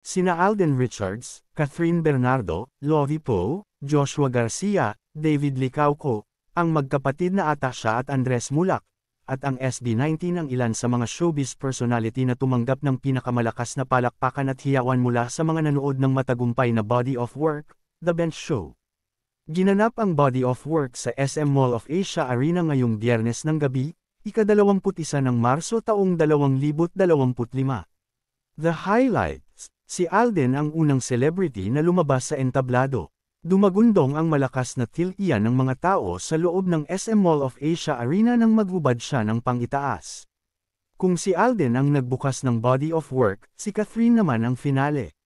Sina Alden Richards, Catherine Bernardo, Lovie Poe, Joshua Garcia, David Licauco, ang magkapatid na Atasha at Andres Mulak, at ang SB19 ang ilan sa mga showbiz personality na tumanggap ng pinakamalakas na palakpakan at hiyawan mula sa mga nanood ng matagumpay na Body of Work, The Bench Show. Ginanap ang Body of Work sa SM Mall of Asia Arena ngayong Biyernes ng gabi, ika-21 ng Marso taong 2025. The highlights: si Alden ang unang celebrity na lumabas sa entablado. Dumagundong ang malakas na tilkiyan ng mga tao sa loob ng SM Mall of Asia Arena nang maghubad siya ng pangitaas. Kung si Alden ang nagbukas ng Body of Work, si Catherine naman ang finale.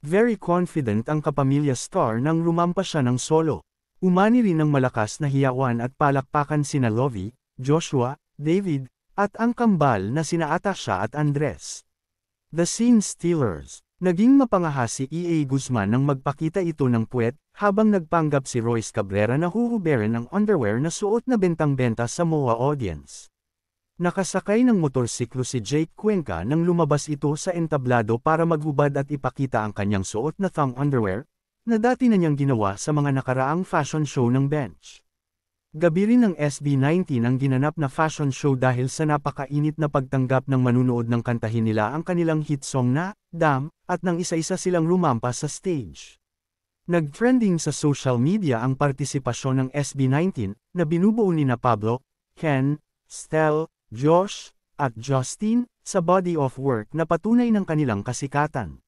Very confident ang kapamilya star nang rumampa siya ng solo. Umani rin ng malakas na hiyawan at palakpakan sina Lovie, Joshua, David, at ang kambal na sina Atasha at Andres. The Scene Stealers. Naging mapangahas si E.A. Guzman nang magpakita ito ng puwet, habang nagpanggap si Royce Cabrera na huhuberin ang underwear na suot na bentang-benta sa MOA audience. Nakasakay ng motorsiklo si Jake Cuenca nang lumabas ito sa entablado para maghubad at ipakita ang kanyang suot na thong underwear, na dati na niyang ginawa sa mga nakaraang fashion show ng Bench. Gabi rin ng SB19 ang ginanap na fashion show dahil sa napakainit na pagtanggap ng manunood ng kantahin nila ang kanilang hit song na Damn, at nang isa-isa silang rumampa sa stage. Nag-trending sa social media ang partisipasyon ng SB19 na binubuo ni Pablo, Ken, Stel, Josh, at Justin sa Body of Work na patunay ng kanilang kasikatan.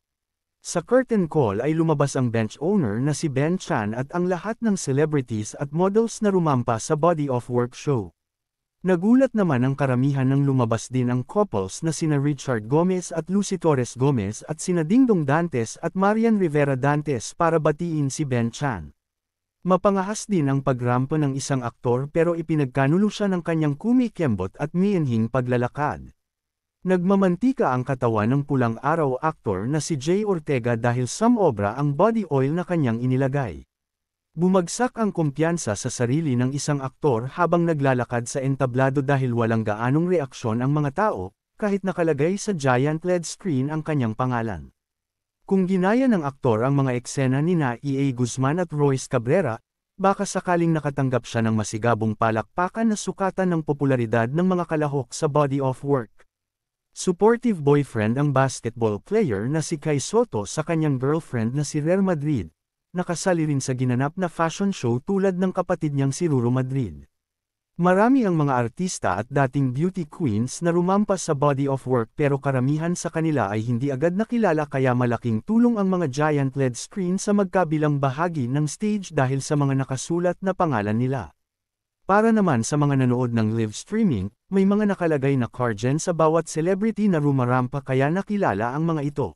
Sa curtain call ay lumabas ang Bench owner na si Ben Chan at ang lahat ng celebrities at models na rumampa sa Body of Work show. Nagulat naman ang karamihan nang lumabas din ang couples na sina Richard Gomez at Lucy Torres Gomez at sina Dingdong Dantes at Marian Rivera Dantes para batiin si Ben Chan. Mapangahas din ang pagrampa ng isang aktor pero ipinagkanulo siya ng kanyang kumikembot at miinhing paglalakad. Nagmamantika ang katawan ng pulang araw aktor na si Jay Ortega dahil samobra ang body oil na kanyang inilagay. Bumagsak ang kumpiyansa sa sarili ng isang aktor habang naglalakad sa entablado dahil walang gaanong reaksyon ang mga tao, kahit nakalagay sa giant LED screen ang kanyang pangalan. Kung ginaya ng aktor ang mga eksena nina E.A. Guzman at Royce Cabrera, baka sakaling nakatanggap siya ng masigabong palakpakan na sukatan ng popularidad ng mga kalahok sa Body of Work. Supportive boyfriend ang basketball player na si Kai Soto sa kanyang girlfriend na si Rere Madrid. Nakasali rin sa ginanap na fashion show tulad ng kapatid niyang si Ruru Madrid. Marami ang mga artista at dating beauty queens na rumampas sa Body of Work pero karamihan sa kanila ay hindi agad nakilala kaya malaking tulong ang mga giant LED screen sa magkabilang bahagi ng stage dahil sa mga nakasulat na pangalan nila. Para naman sa mga nanood ng live streaming, may mga nakalagay na card dyan sa bawat celebrity na rumarampa kaya nakilala ang mga ito.